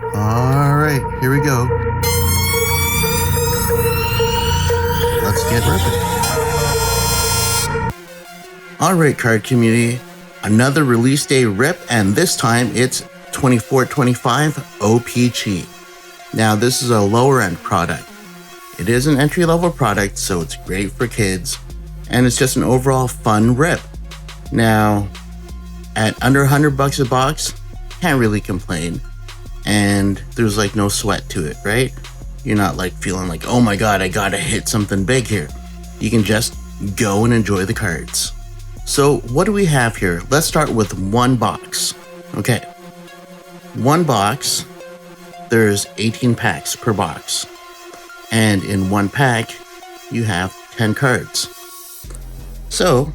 Alright, here we go. Let's get ripping. Alright, card community. Another release day rip, and this time it's 2425 O-Pee-Chee. Now, this is a lower end product. It is an entry level product, so it's great for kids, and it's just an overall fun rip. Now, at under $100 a box, can't really complain. And there's like no sweat to it, right? You're not like feeling like, oh my god, I gotta hit something big here. You can just go and enjoy the cards. So what do we have here? Let's start with one box. Okay, one box, there's 18 packs per box. And in one pack, you have 10 cards. So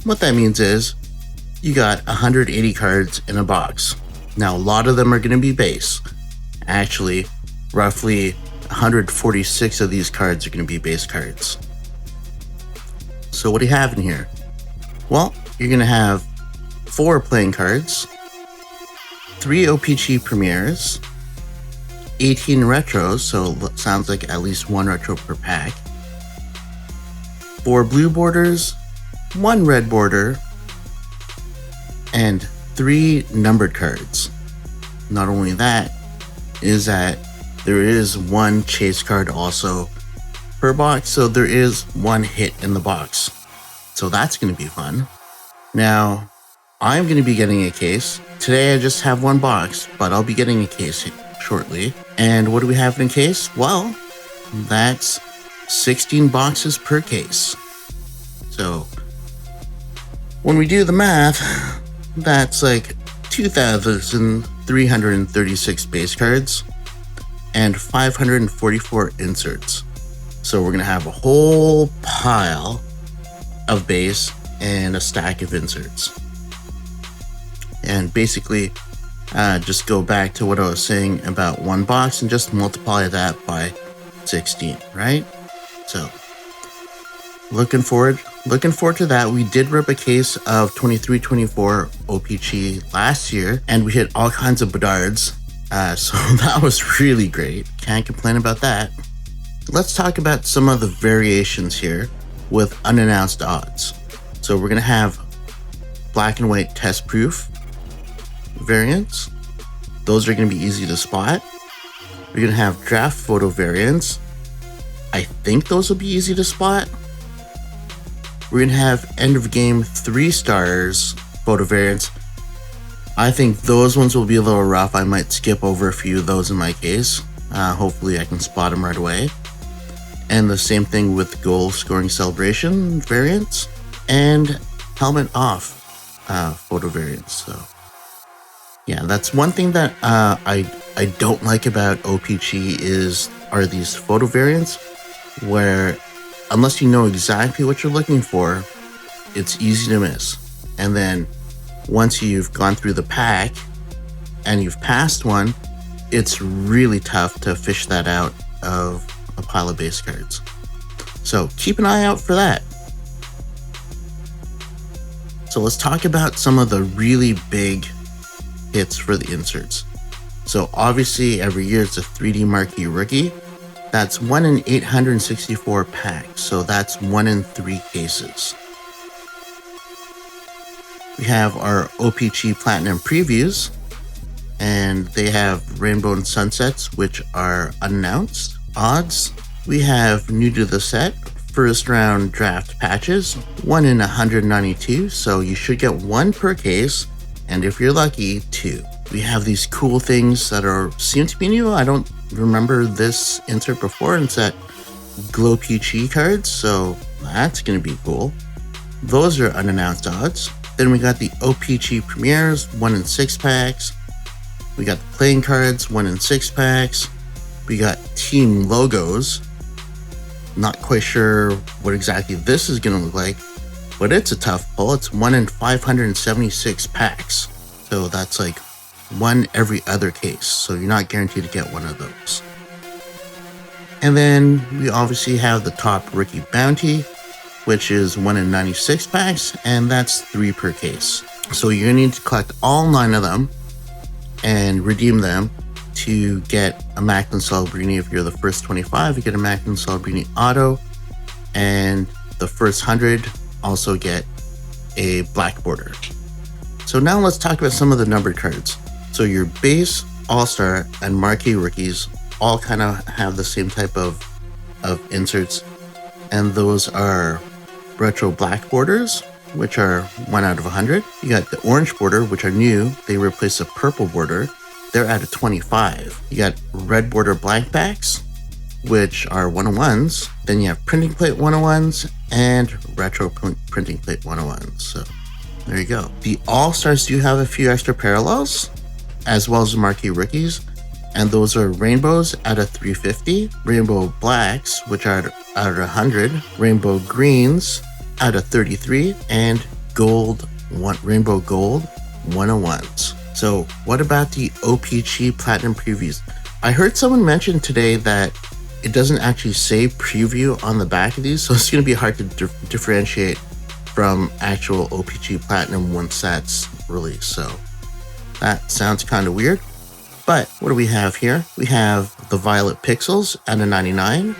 what that means is you got 180 cards in a box. Now, a lot of them are going to be base. Actually, roughly 146 of these cards are going to be base cards. So what do you have in here? Well, you're going to have 4 playing cards, 3 O-Pee-Chee premieres, 18 retros, so it sounds like at least 1 retro per pack, 4 blue borders, 1 red border, and 3 numbered cards. Not only that, is that there is 1 chase card also per box, so there is 1 hit in the box. So that's going to be fun. Now, I'm going to be getting a case. Today I just have 1 box, but I'll be getting a case shortly. And what do we have in a case? Well, that's 16 boxes per case. So, when we do the math, that's like 2,336 base cards and 544 inserts. So we're going to have a whole pile of base and a stack of inserts. And basically, just go back to what I was saying about 1 box and just multiply that by 16, right? So, looking forward to that. We did rip a case of 2324 O-Pee-Chee last year, and we hit all kinds of Bedards. So that was really great. Can't complain about that. Let's talk about some of the variations here with unannounced odds. So we're going to have black and white test proof variants. Those are going to be easy to spot. We're going to have draft photo variants. I think those will be easy to spot. We're going to have end of game 3 stars photo variants. I think those ones will be a little rough. I might skip over a few of those in my case. Hopefully I can spot them right away. And the same thing with goal scoring celebration variants and helmet off photo variants. So yeah, that's one thing that I don't like about O-Pee-Chee are these photo variants where unless you know exactly what you're looking for, it's easy to miss. And then once you've gone through the pack and you've passed one, it's really tough to fish that out of a pile of base cards. So keep an eye out for that. So let's talk about some of the really big hits for the inserts. So obviously every year it's a 3D Marquee Rookie. That's 1 in 864 packs, so that's 1 in 3 cases. We have our O-Pee-Chee Platinum Previews, and they have Rainbow and Sunsets, which are unannounced odds. We have new to the set, first round draft patches, 1 in 192, so you should get 1 per case, and if you're lucky, 2. We have these cool things that seem to be new. I don't remember this insert before, and it's that Glow Pee-Chee cards, so that's going to be cool. Those are unannounced odds. Then we got the O-Pee-Chee premieres, 1 in 6 packs. We got the playing cards, 1 in 6 packs. We got team logos. Not quite sure what exactly this is going to look like, but it's a tough pull. It's 1 in 576 packs. So that's like 1 every other case. So you're not guaranteed to get one of those. And then we obviously have the top rookie bounty, which is 1 in 96 packs, and that's 3 per case. So you're gonna need to collect all 9 of them and redeem them to get a Macklin Celebrini. If you're the first 25, you get a Macklin Celebrini Auto, and the first 100 also get a black border. So now let's talk about some of the numbered cards. So your base, all-star, and marquee rookies all kind of have the same type of inserts, and those are retro black borders, which are 1 out of 100. You got the orange border, which are new. They replace a purple border. They're out of 25. You got red border blank backs, which are 101s. Then you have printing plate 101s and retro printing plate 101s. So there you go. The All-Stars do have a few extra parallels, as well as the marquee rookies, and those are rainbows out of 350, rainbow blacks, which are out of 100, rainbow greens out of 33, and rainbow gold 101s. So what about the O-Pee-Chee Platinum previews? I heard someone mention today that it doesn't actually say preview on the back of these, so it's going to be hard to differentiate from actual O-Pee-Chee Platinum once that's released. So that sounds kind of weird. But what do we have here? We have the Violet Pixels out of 99.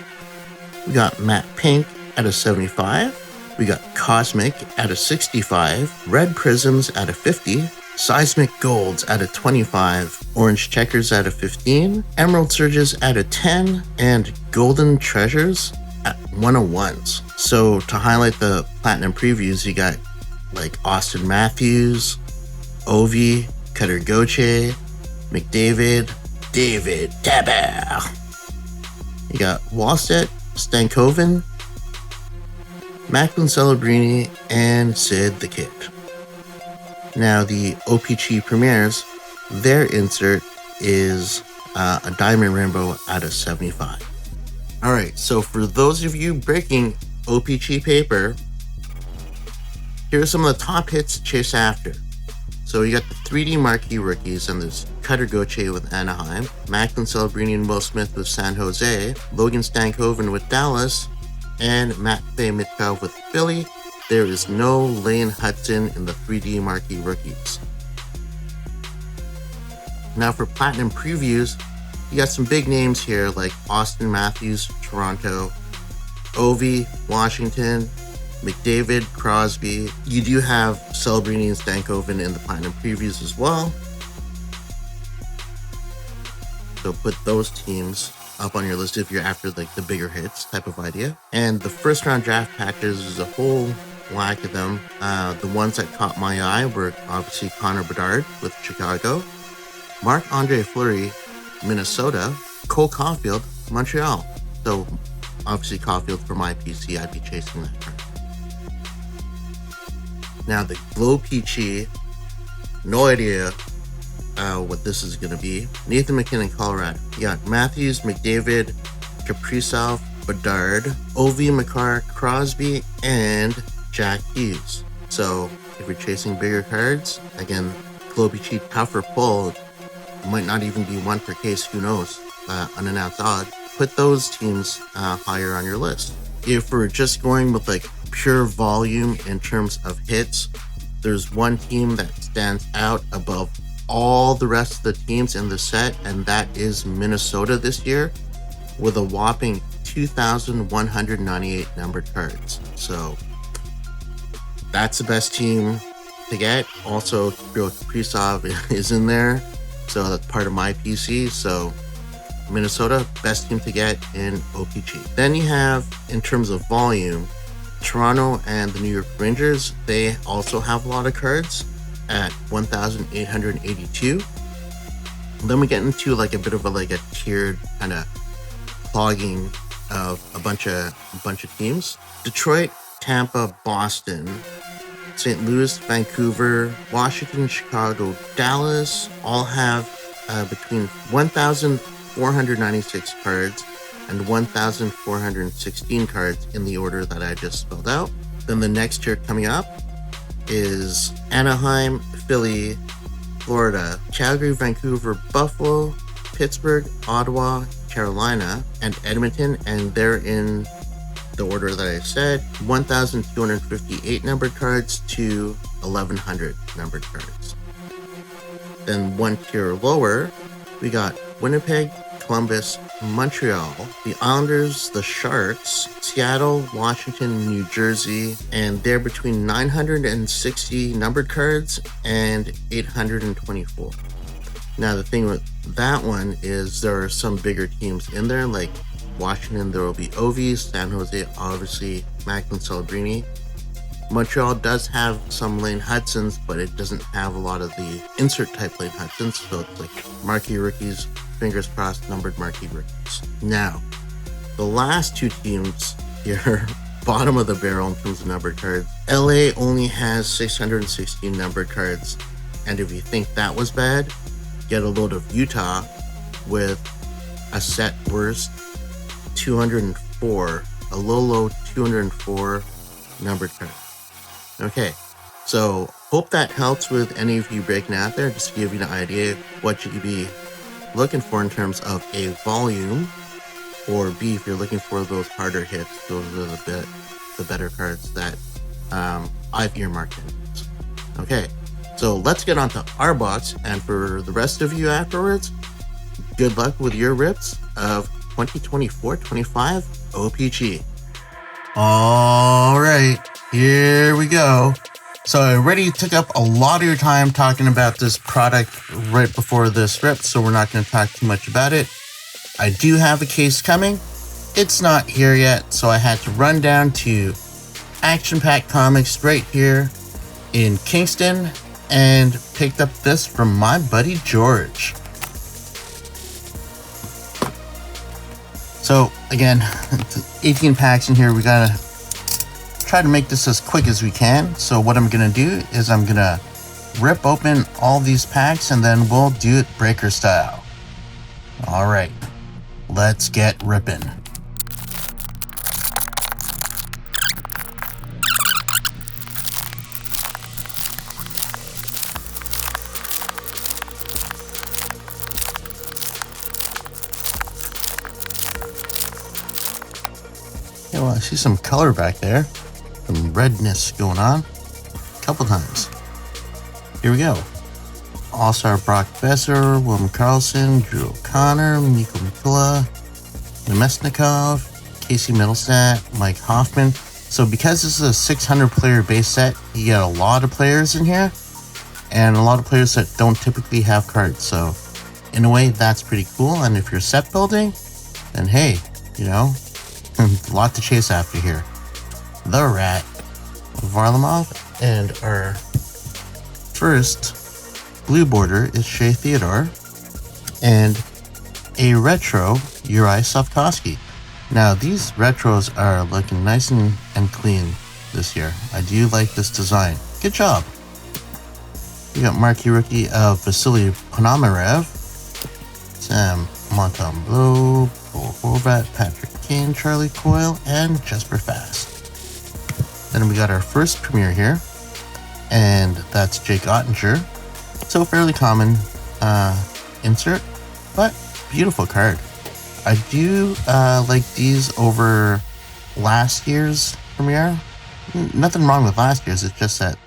We got Matte Pink out of 75. We got Cosmic out of 65. Red Prisms out of 50. Seismic Golds out of 25, Orange Checkers out of 15, Emerald Surges out of 10, and Golden Treasures at 101s. So to highlight the Platinum previews, you got like Austin Matthews, Ovi, Cutter Goche, McDavid, David Taba. You got Wallstedt, Stankoven, Macklin Celebrini, and Sid the Kid. Now, the O-Pee-Chee Premieres, their insert is a Diamond Rainbow out of 75. All right, so for those of you breaking O-Pee-Chee paper, here are some of the top hits to chase after. So you got the 3D marquee rookies, and there's Cutter Goche with Anaheim, Macklin Celebrini and Will Smith with San Jose, Logan Stankoven with Dallas, and Matvei Mitkov with Philly. There is no Lane Hudson in the 3D marquee rookies. Now for Platinum previews, you got some big names here like Austin Matthews, Toronto, Ovi, Washington, McDavid, Crosby. You do have Celebrini and Stankoven in the Platinum previews as well. So put those teams up on your list if you're after like the bigger hits type of idea. And the first round draft patches is a whole whack of them. The ones that caught my eye were obviously Connor Bedard with Chicago, Marc-Andre Fleury, Minnesota, Cole Caulfield, Montreal. So obviously Caulfield for my PC, I'd be chasing that card. Now the O-Pee-Chee, no idea what this is going to be. Nathan McKinnon, Colorado. You got Matthews, McDavid, Kaprizov, Bedard, Ovi, Makar, Crosby, and Jack Hughes. So if you're chasing bigger cards, again, O-Pee-Chee tougher pull, might not even be one per case, who knows, unannounced odds. Put those teams higher on your list. If we're just going with like pure volume in terms of hits, there's one team that stands out above all the rest of the teams in the set, and that is Minnesota this year with a whopping 2,198 numbered cards. So that's the best team to get. Also, Kaprizov is in there, so that's part of my PC. So Minnesota, best team to get in O-Pee-Chee. Then you have, in terms of volume, Toronto and the New York Rangers. They also have a lot of cards at 1,882. Then we get into like a bit of a tiered kind of clogging of a bunch of teams. Detroit, Tampa, Boston, St. Louis, Vancouver, Washington, Chicago, Dallas all have between 1,496 cards and 1,416 cards in the order that I just spelled out. Then the next tier coming up is Anaheim, Philly, Florida, Calgary, Vancouver, Buffalo, Pittsburgh, Ottawa, Carolina, and Edmonton, and they're in the order that I said, 1,258 numbered cards to 1,100 numbered cards. Then one tier lower, we got Winnipeg, Columbus, Montreal, the Islanders, the Sharks, Seattle, Washington, New Jersey, and they're between 960 numbered cards and 824. Now the thing with that one is there are some bigger teams in there, like Washington, there will be Ovi, San Jose, obviously, Macklin Celebrini. Montreal does have some Lane Hudsons, but it doesn't have a lot of the insert type Lane Hudsons, so it's like marquee rookies, fingers crossed, numbered marquee rookies. Now, the last two teams here, bottom of the barrel in terms of numbered cards, LA only has 616 numbered cards, and if you think that was bad, get a load of Utah with a set worst 204, a low 204 numbered cards. Okay, so hope that helps with any of you breaking out there, just to give you an idea what you could be looking for in terms of a volume, or B, if you're looking for those harder hits, those are the better cards that I've earmarked in. Okay, so let's get on to our box, and for the rest of you afterwards, good luck with your rips of 2024-25 O-Pee-Chee. All right, here we go. So I already took up a lot of your time talking about this product right before this rip, so we're not going to talk too much about it. I do have a case coming. It's not here yet, so I had to run down to Action Pack Comics right here in Kingston and picked up this from my buddy George. So again, 18 packs in here. We gotta try to make this as quick as we can. So what I'm gonna do is I'm gonna rip open all these packs and then we'll do it breaker style. All right, let's get ripping. Yeah, well, I see some color back there. Some redness going on. A couple times. Here we go. All-Star Brock Besser, William Karlsson, Drew O'Connor, Nico Mikula, Nemesnikov, Casey Middlestat, Mike Hoffman. So because this is a 600 player base set, you get a lot of players in here. And a lot of players that don't typically have cards. So in a way, that's pretty cool. And if you're set building, then hey, you know, a lot to chase after here. The Rat, Varlamov, and our first blue border is Shea Theodore, and a retro Uri Sofkowski. Now these retros are looking nice and clean this year. I do like this design. Good job. We got marquee rookie of Vasily Ponomarev, Sam Montembeau, Bo Horvat, Patrick Kane, Charlie Coyle, and Jesper Fast. Then we got our first premiere here, and that's Jake Ottinger. So fairly common insert, but beautiful card. I do like these over last year's premiere. Nothing wrong with last year's, it's just that,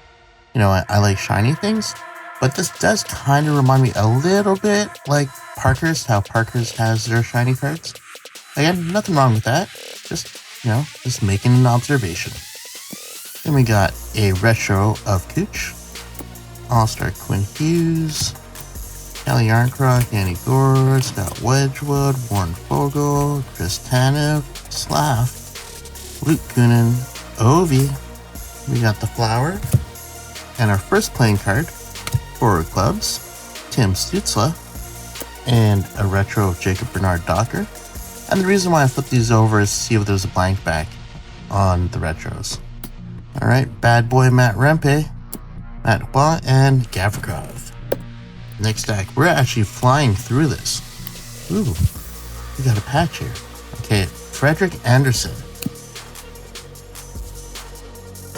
you know, I like shiny things. But this does kind of remind me a little bit like Parker's, how Parker's has their shiny cards. Again, nothing wrong with that. Just, you know, just making an observation. Then we got a retro of Cooch, All-Star Quinn Hughes, Kelly Yarncroc, Danny Gord, Scott Wedgwood, Warren Fogle, Chris Tanev, Slav, Luke Kunin, Ovi. We got the Flower, and our first playing card, Forward Clubs, Tim Stutzla, and a retro of Jacob Bernard Docker. And the reason why I flipped these over is to see if there's a blank back on the retros. Alright, Bad Boy Matt Rempe, Matt Hua, and Gavrikov. Next stack, we're actually flying through this. Ooh, we got a patch here. Okay, Frederick Anderson.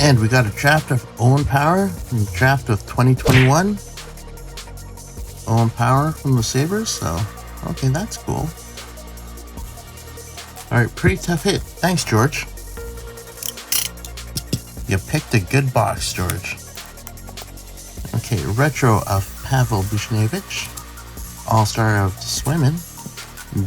And we got a draft of Owen Power from the draft of 2021. Owen Power from the Sabres, so okay, that's cool. Alright, pretty tough hit. Thanks, George. You picked a good box, George. Okay, retro of Pavel Buchnevich, All-Star of Swimming,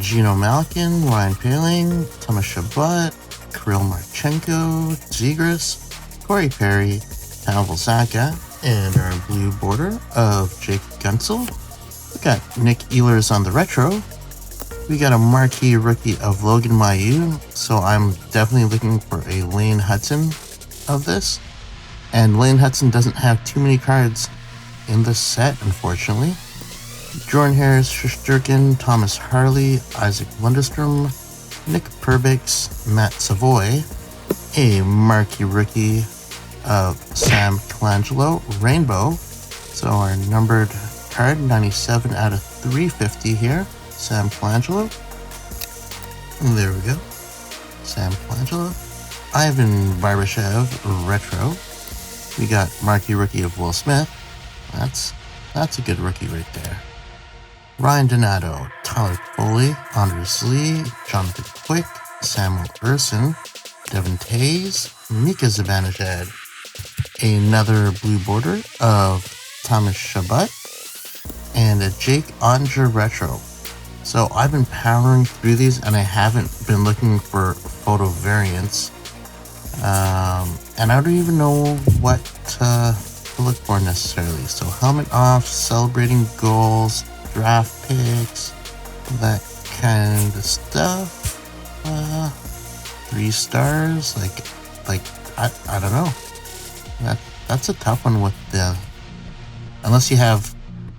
Gino Malkin, Ryan Paling, Thomas Chabot, Kirill Marchenko, Zegras, Corey Perry, Pavel Zacha, and our blue border of Jake Guentzel. We got Nick Ehlers on the retro. We got a marquee rookie of Logan Mailloux, so I'm definitely looking for a Lane Hudson of this. And Lane Hudson doesn't have too many cards in this set, unfortunately. Jordan Harris, Shesterkin, Thomas Harley, Isaac Lundestrom, Nick Perbix, Matt Savoy, a marquee rookie of Sam Colangelo, Rainbow. So our numbered card, 97 out of 350 here, Sam Colangelo. And there we go, Sam Colangelo. Ivan Barbashev, retro. We got marquee rookie of Will Smith. That's a good rookie right there. Ryan Donato, Tyler Foley, Andres Lee, Jonathan Quick, Samuel Urson, Devin Tays, Mika Zibanejad, another blue border of Thomas Chabot, and a Jake Onger retro. So I've been powering through these and I haven't been looking for photo variants. And I don't even know what to look for necessarily. So helmet off, celebrating goals, draft picks, that kind of stuff. 3 stars, like I don't know. That's a tough one with the, unless you have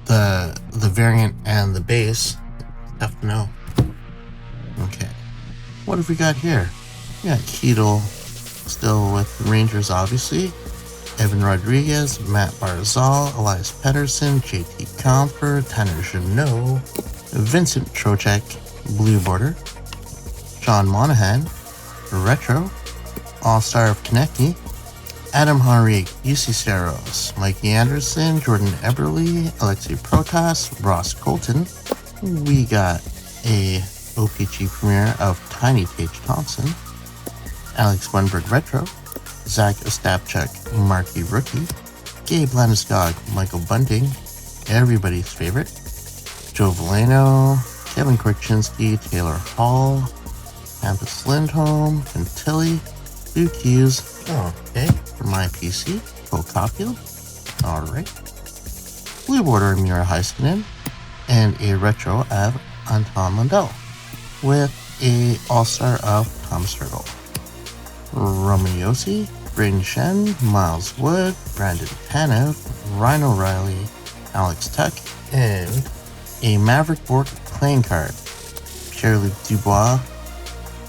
the variant and the base. Tough to know. Okay, what have we got here? We got Keedle still with the Rangers, obviously. Evan Rodriguez, Matt Barzal, Elias Pettersson, JT Compher, Tanner Jeannot, Vincent Trocheck, blue border, Sean Monahan, retro, All-Star of Konechny, Adam Henrique, UC Saros, Mikey Anderson, Jordan Eberle, Alexei Protas, Ross Colton. We got a O-Pee-Chee premiere of Tiny Tage Thompson, Alex Wenberg retro, Zach Ostapchuk, marquee rookie, Gabe Landeskog, Michael Bunting, everybody's favorite, Joe Veleno, Kevin Korchinski, Taylor Hall, Hampus Lindholm, Fantilli, Luke Hughes, okay, for my PC, Cole Caulfield, alright, blue border Mira Heiskanen, and a retro of Anton Lundell, with a all-star of Thomas Hertl. Roman Josi, Braden Shen, Miles Wood, Brandon Tanev, Ryan O'Reilly, Alex Tuck, and a Maverick Bork playing card. Pierre-Luc Dubois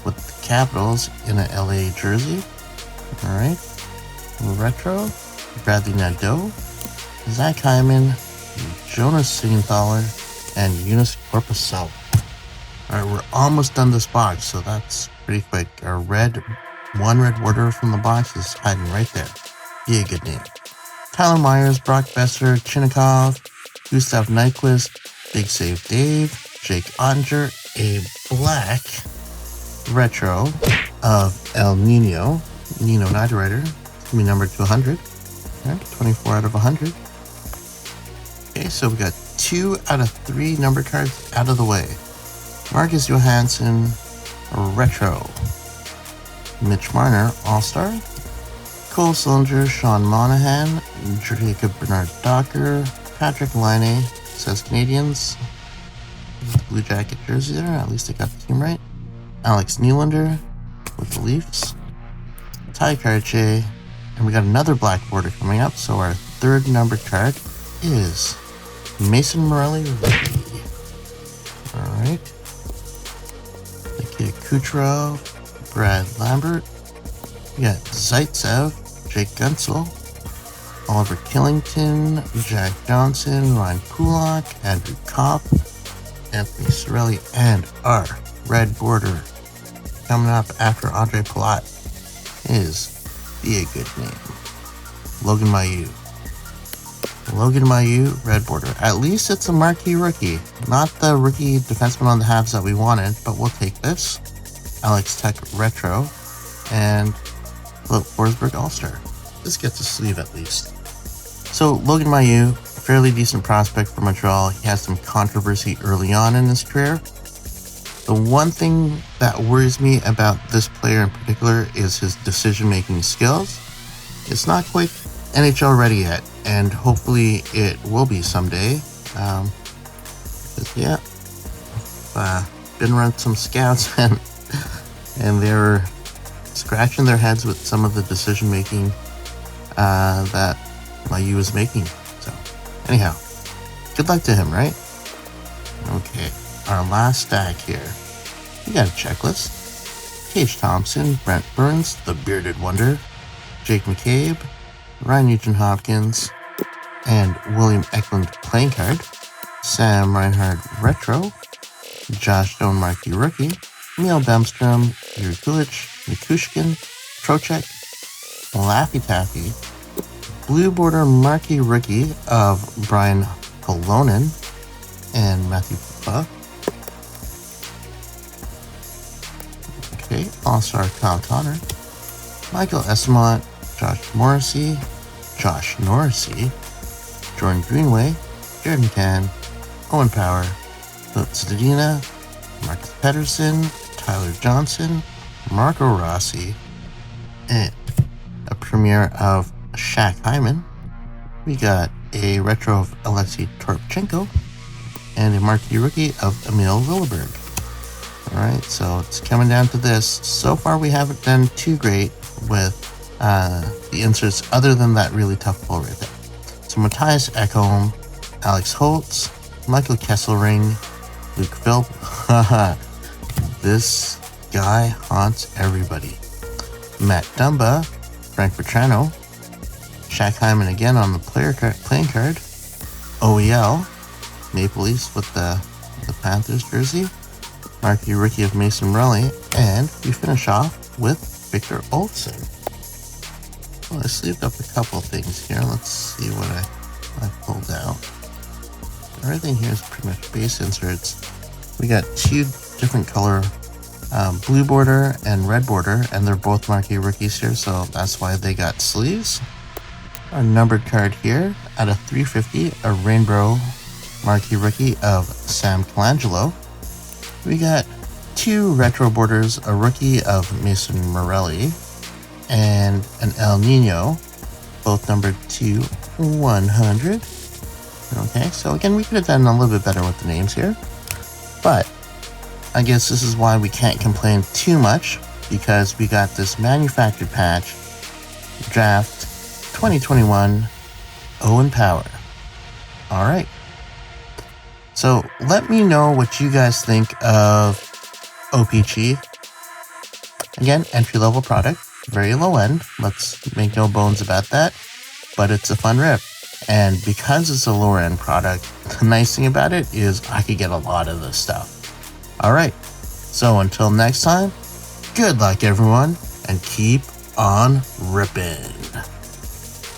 with the Capitals in a LA jersey. Alright. Retro, Bradley Nadeau, Zach Hyman, Jonas Siegenthaler, and Eunice Korpisalo. Alright, we're almost done this box, so that's pretty quick. Our one red border from the box is hiding right there. Be a good name. Tyler Myers, Brock Besser, Chinnikov, Gustav Nyquist, Big Save Dave, Jake Ottinger, a black retro of El Nino Night Rider. It's going to be numbered to 100. Alright, 24 out of 100. Okay, so we got 2 out of 3 number cards out of the way. Marcus Johansson, retro. Mitch Marner, All-Star. Cole Sillinger, Sean Monahan, Jacob Bernard Docker, Patrick Laine, says Canadians. Blue Jacket jersey there, at least I got the team right. Alex Nylander with the Leafs. Ty Karche, and we got another black border coming up, so our 3rd numbered card is Mason Morelli rookie. Alright. Nikita Kucherov, Brad Lambert, we got Zaitsev, Jake Guentzel, Oliver Killington, Jack Johnson, Ryan Kulak, Andrew Kopp, Anthony Cirelli, and our red border coming up after Andre Palat is be a good name. Logan Mailloux. Logan Mailloux, red border. At least it's a marquee rookie. Not the rookie defenseman on the halves that we wanted, but we'll take this. Alex Tech retro, and Philip Forsberg All-Star. This gets a sleeve at least. So Logan Mailloux, fairly decent prospect for Montreal. He has some controversy early on in his career. The one thing that worries me about this player in particular is his decision-making skills. It's not quite NHL ready yet, and hopefully it will be someday. Yeah, been around some scouts and they're scratching their heads with some of the decision-making that Mayu is making. So, anyhow, good luck to him, right? Okay, our last stack here. We got a checklist. Tage Thompson, Brent Burns, the Bearded Wonder, Jake McCabe, Ryan Nugent-Hopkins, and William Eklund playing card. Sam Reinhart Retro, Josh Stone Marquee Rookie, Neil Bemstrom, Yuri Kulich, Mikushkin, Trocheck, Laffy Taffy, Blue Border Marquee Rookie of Brian Polonen and Matthew Puffa. Okay, All-Star Kyle Connor, Michael Esmont, Josh Norrisy, Jordan Greenway, Jared McCann, Owen Power, Philip Zadina, Marcus Pedersen, Tyler Johnson, Marco Rossi, and a premiere of Shaq Hyman. We got a retro of Alexei Toropchenko and a marquee rookie of Emil Willeberg. Alright, so it's coming down to this. So far we haven't done too great with the inserts other than that really tough pull right there. So Matthias Ekholm, Alex Holtz, Michael Kesselring, Luke Philp. This guy haunts everybody. Matt Dumba, Frank Petrano, Shaq Hyman again on the playing card. OEL, Maple Leafs with the Panthers jersey. Marquee rookie of Mason Relly. And we finish off with Victor Olsen. Well, I sleeved up a couple things here. Let's see what I pulled out. Everything here is pretty much base inserts. We got two different color blue border and red border, and they're both marquee rookies here, so that's why they got sleeves. Our numbered card here, out of 350, a rainbow marquee rookie of Sam Colangelo. We got two retro borders, a rookie of Mason Morelli, and an El Nino, both numbered to 100. Okay, so again, we could have done a little bit better with the names here, but I guess this is why we can't complain too much, because we got this manufactured patch, draft 2021 Owen Power. Alright, so let me know what you guys think of O-Pee-Chee. Again, entry-level product, very low end, let's make no bones about that, but it's a fun rip. And because it's a lower end product, the nice thing about it is I could get a lot of this stuff. Alright, so until next time, good luck everyone, and keep on ripping.